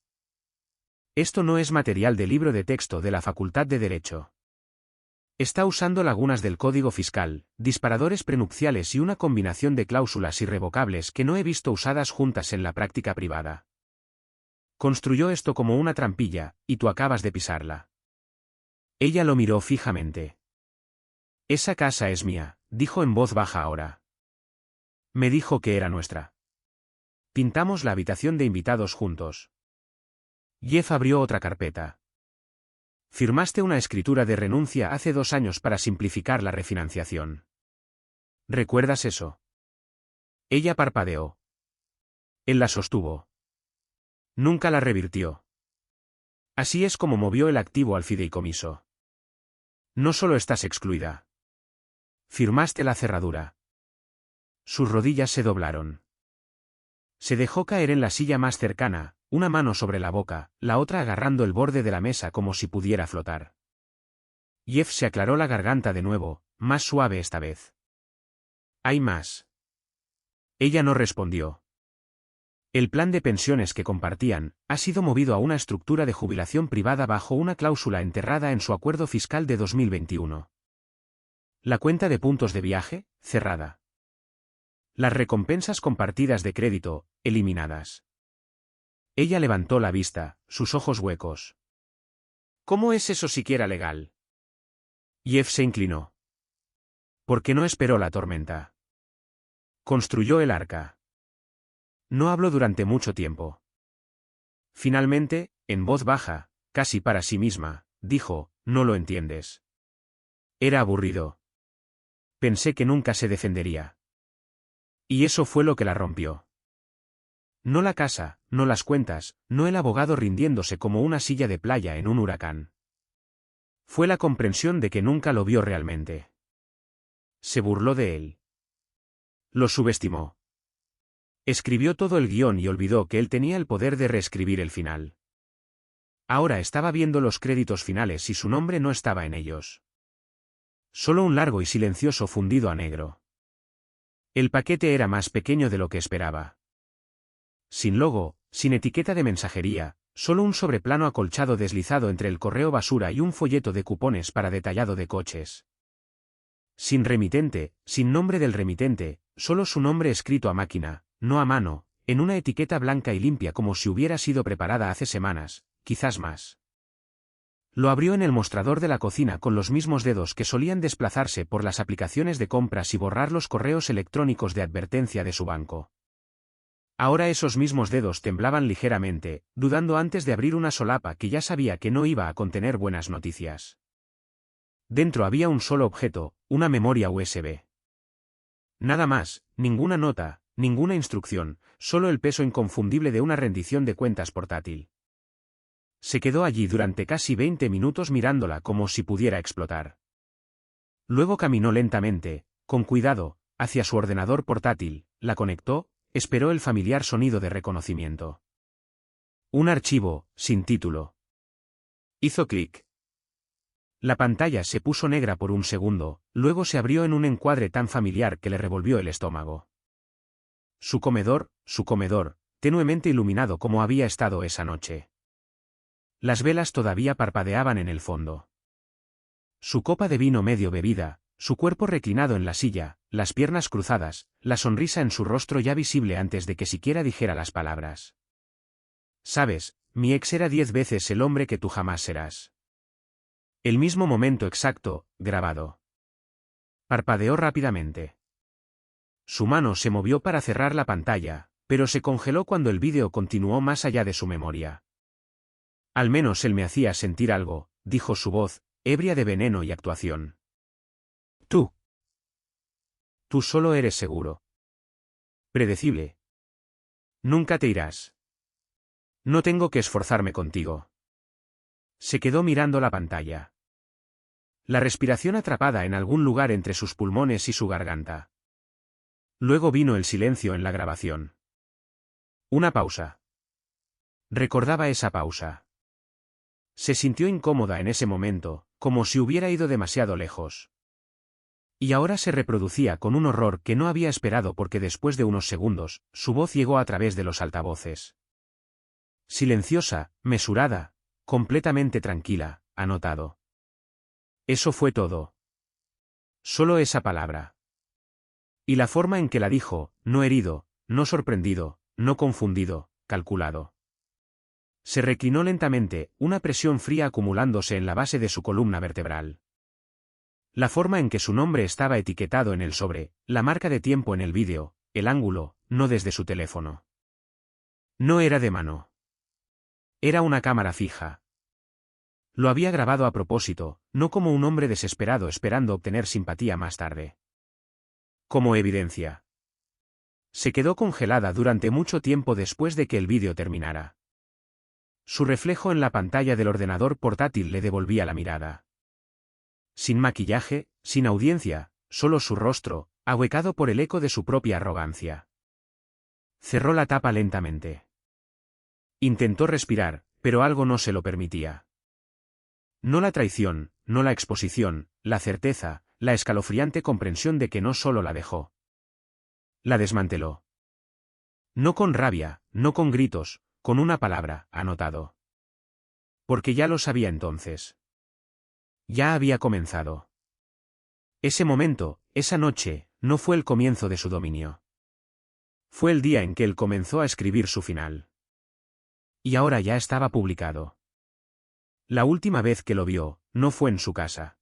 Esto no es material de libro de texto de la Facultad de Derecho. Está usando lagunas del Código Fiscal, disparadores prenupciales y una combinación de cláusulas irrevocables que no he visto usadas juntas en la práctica privada. Construyó esto como una trampilla, y tú acabas de pisarla. Ella lo miró fijamente. Esa casa es mía, dijo en voz baja ahora. Me dijo que era nuestra. Pintamos la habitación de invitados juntos. Jeff abrió otra carpeta. Firmaste una escritura de renuncia hace 2 años para simplificar la refinanciación. ¿Recuerdas eso? Ella parpadeó. Él la sostuvo. Nunca la revirtió. Así es como movió el activo al fideicomiso. No solo estás excluida. Firmaste la cerradura. Sus rodillas se doblaron. Se dejó caer en la silla más cercana, una mano sobre la boca, la otra agarrando el borde de la mesa como si pudiera flotar. Jeff se aclaró la garganta de nuevo, más suave esta vez. ¿Hay más? Ella no respondió. El plan de pensiones que compartían ha sido movido a una estructura de jubilación privada bajo una cláusula enterrada en su acuerdo fiscal de 2021. La cuenta de puntos de viaje, cerrada. Las recompensas compartidas de crédito, eliminadas. Ella levantó la vista, sus ojos huecos. ¿Cómo es eso siquiera legal? Jeff se inclinó. ¿Por qué no esperó la tormenta? Construyó el arca. No habló durante mucho tiempo. Finalmente, en voz baja, casi para sí misma, dijo, no lo entiendes. Era aburrido. Pensé que nunca se defendería. Y eso fue lo que la rompió. No la casa, no las cuentas, no el abogado rindiéndose como una silla de playa en un huracán. Fue la comprensión de que nunca lo vio realmente. Se burló de él. Lo subestimó. Escribió todo el guión y olvidó que él tenía el poder de reescribir el final. Ahora estaba viendo los créditos finales y su nombre no estaba en ellos. Solo un largo y silencioso fundido a negro. El paquete era más pequeño de lo que esperaba. Sin logo, sin etiqueta de mensajería, solo un sobreplano acolchado deslizado entre el correo basura y un folleto de cupones para detallado de coches. Sin remitente, sin nombre del remitente, solo su nombre escrito a máquina, no a mano, en una etiqueta blanca y limpia como si hubiera sido preparada hace semanas, quizás más. Lo abrió en el mostrador de la cocina con los mismos dedos que solían desplazarse por las aplicaciones de compras y borrar los correos electrónicos de advertencia de su banco. Ahora esos mismos dedos temblaban ligeramente, dudando antes de abrir una solapa que ya sabía que no iba a contener buenas noticias. Dentro había un solo objeto, una memoria USB. Nada más, ninguna nota, ninguna instrucción, solo el peso inconfundible de una rendición de cuentas portátil. Se quedó allí durante casi 20 minutos mirándola como si pudiera explotar. Luego caminó lentamente, con cuidado, hacia su ordenador portátil, la conectó, esperó el familiar sonido de reconocimiento. Un archivo, sin título. Hizo clic. La pantalla se puso negra por un segundo, luego se abrió en un encuadre tan familiar que le revolvió el estómago. Su comedor, tenuemente iluminado como había estado esa noche. Las velas todavía parpadeaban en el fondo. Su copa de vino medio bebida, su cuerpo reclinado en la silla, las piernas cruzadas, la sonrisa en su rostro ya visible antes de que siquiera dijera las palabras. Sabes, mi ex era 10 veces el hombre que tú jamás serás. El mismo momento exacto, grabado. Parpadeó rápidamente. Su mano se movió para cerrar la pantalla, pero se congeló cuando el vídeo continuó más allá de su memoria. Al menos él me hacía sentir algo, dijo su voz, ebria de veneno y actuación. Tú. Tú solo eres seguro. Predecible. Nunca te irás. No tengo que esforzarme contigo. Se quedó mirando la pantalla. La respiración atrapada en algún lugar entre sus pulmones y su garganta. Luego vino el silencio en la grabación. Una pausa. Recordaba esa pausa. Se sintió incómoda en ese momento, como si hubiera ido demasiado lejos. Y ahora se reproducía con un horror que no había esperado porque después de unos segundos, su voz llegó a través de los altavoces. Silenciosa, mesurada, completamente tranquila, anotado. Eso fue todo. Solo esa palabra. Y la forma en que la dijo, no herido, no sorprendido, no confundido, calculado. Se reclinó lentamente, una presión fría acumulándose en la base de su columna vertebral. La forma en que su nombre estaba etiquetado en el sobre, la marca de tiempo en el vídeo, el ángulo, no desde su teléfono. No era de mano. Era una cámara fija. Lo había grabado a propósito, no como un hombre desesperado esperando obtener simpatía más tarde. Como evidencia. Se quedó congelada durante mucho tiempo después de que el vídeo terminara. Su reflejo en la pantalla del ordenador portátil le devolvía la mirada. Sin maquillaje, sin audiencia, solo su rostro, ahuecado por el eco de su propia arrogancia. Cerró la tapa lentamente. Intentó respirar, pero algo no se lo permitía. No la traición, no la exposición, la certeza, la escalofriante comprensión de que no solo la dejó. La desmanteló. No con rabia, no con gritos, con una palabra, anotado. Porque ya lo sabía entonces. Ya había comenzado. Ese momento, esa noche, no fue el comienzo de su dominio. Fue el día en que él comenzó a escribir su final. Y ahora ya estaba publicado. La última vez que lo vio, no fue en su casa.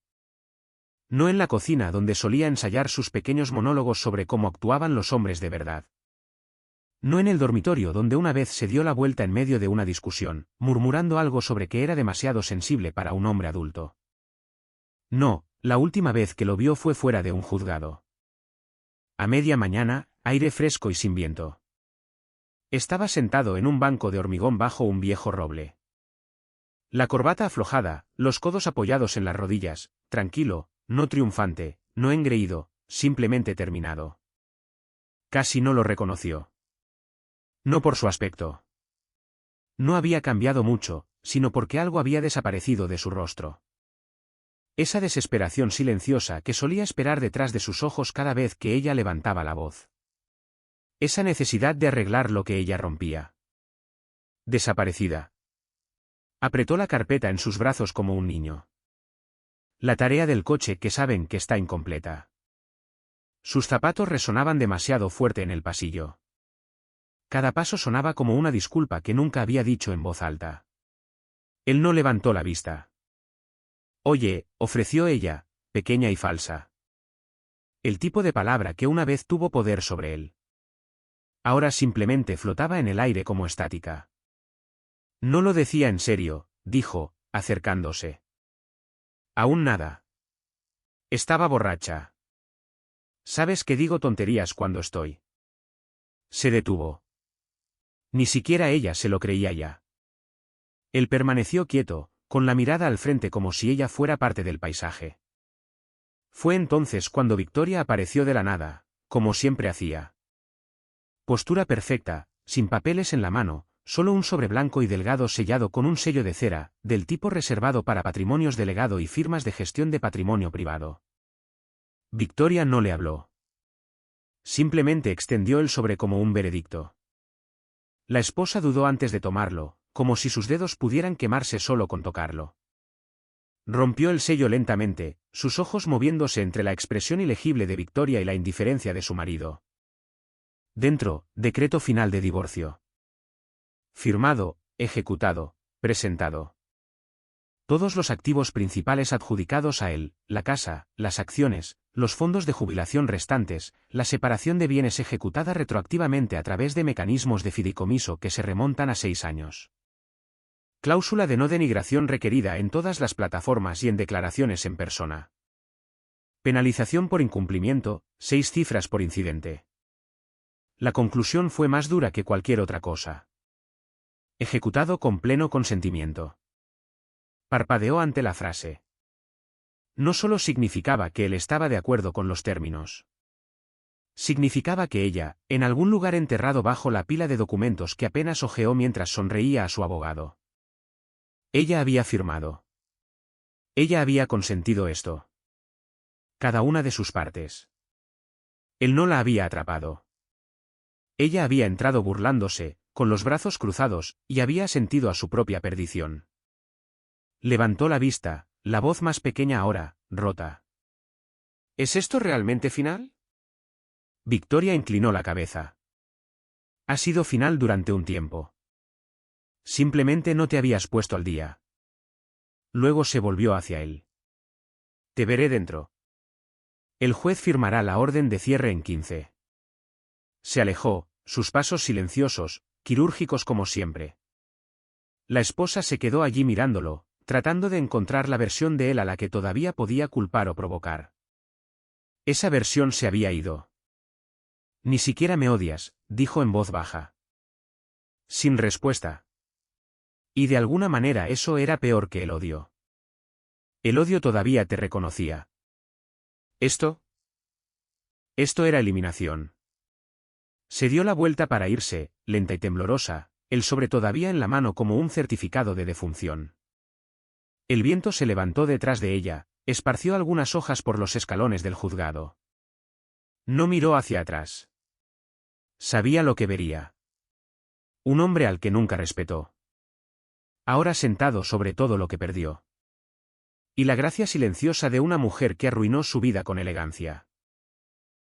No en la cocina donde solía ensayar sus pequeños monólogos sobre cómo actuaban los hombres de verdad. No en el dormitorio donde una vez se dio la vuelta en medio de una discusión, murmurando algo sobre que era demasiado sensible para un hombre adulto. No, la última vez que lo vio fue fuera de un juzgado. A media mañana, aire fresco y sin viento. Estaba sentado en un banco de hormigón bajo un viejo roble. La corbata aflojada, los codos apoyados en las rodillas, tranquilo, no triunfante, no engreído, simplemente terminado. Casi no lo reconoció. No por su aspecto. No había cambiado mucho, sino porque algo había desaparecido de su rostro. Esa desesperación silenciosa que solía esperar detrás de sus ojos cada vez que ella levantaba la voz. Esa necesidad de arreglar lo que ella rompía. Desaparecida. Apretó la carpeta en sus brazos como un niño. La tarea del coche que saben que está incompleta. Sus zapatos resonaban demasiado fuerte en el pasillo. Cada paso sonaba como una disculpa que nunca había dicho en voz alta. Él no levantó la vista. Oye, ofreció ella, pequeña y falsa. El tipo de palabra que una vez tuvo poder sobre él. Ahora simplemente flotaba en el aire como estática. No lo decía en serio, dijo, acercándose. Aún nada. Estaba borracha. Sabes que digo tonterías cuando estoy. Se detuvo. Ni siquiera ella se lo creía ya. Él permaneció quieto, con la mirada al frente como si ella fuera parte del paisaje. Fue entonces cuando Victoria apareció de la nada, como siempre hacía. Postura perfecta, sin papeles en la mano, solo un sobre blanco y delgado sellado con un sello de cera, del tipo reservado para patrimonios de legado y firmas de gestión de patrimonio privado. Victoria no le habló. Simplemente extendió el sobre como un veredicto. La esposa dudó antes de tomarlo, como si sus dedos pudieran quemarse solo con tocarlo. Rompió el sello lentamente, sus ojos moviéndose entre la expresión ilegible de Victoria y la indiferencia de su marido. Dentro, decreto final de divorcio. Firmado, ejecutado, presentado. Todos los activos principales adjudicados a él, la casa, las acciones, los fondos de jubilación restantes, la separación de bienes ejecutada retroactivamente a través de mecanismos de fideicomiso que se remontan a 6 años. Cláusula de no denigración requerida en todas las plataformas y en declaraciones en persona. Penalización por incumplimiento, 6 cifras por incidente. La conclusión fue más dura que cualquier otra cosa. Ejecutado con pleno consentimiento. Parpadeó ante la frase. No solo significaba que él estaba de acuerdo con los términos. Significaba que ella, en algún lugar enterrado bajo la pila de documentos que apenas hojeó mientras sonreía a su abogado. Ella había firmado. Ella había consentido esto. Cada una de sus partes. Él no la había atrapado. Ella había entrado burlándose, con los brazos cruzados, y había sentido a su propia perdición. Levantó la vista, la voz más pequeña ahora, rota. ¿Es esto realmente final? Victoria inclinó la cabeza. Ha sido final durante un tiempo. Simplemente no te habías puesto al día. Luego se volvió hacia él. Te veré dentro. El juez firmará la orden de cierre en 15. Se alejó, sus pasos silenciosos, quirúrgicos como siempre. La esposa se quedó allí mirándolo, tratando de encontrar la versión de él a la que todavía podía culpar o provocar. Esa versión se había ido. Ni siquiera me odias, dijo en voz baja. Sin respuesta. Y de alguna manera eso era peor que el odio. El odio todavía te reconocía. Esto era eliminación. Se dio la vuelta para irse, lenta y temblorosa, el sobre todavía en la mano como un certificado de defunción. El viento se levantó detrás de ella, esparció algunas hojas por los escalones del juzgado. No miró hacia atrás. Sabía lo que vería. Un hombre al que nunca respetó. Ahora sentado sobre todo lo que perdió. Y la gracia silenciosa de una mujer que arruinó su vida con elegancia.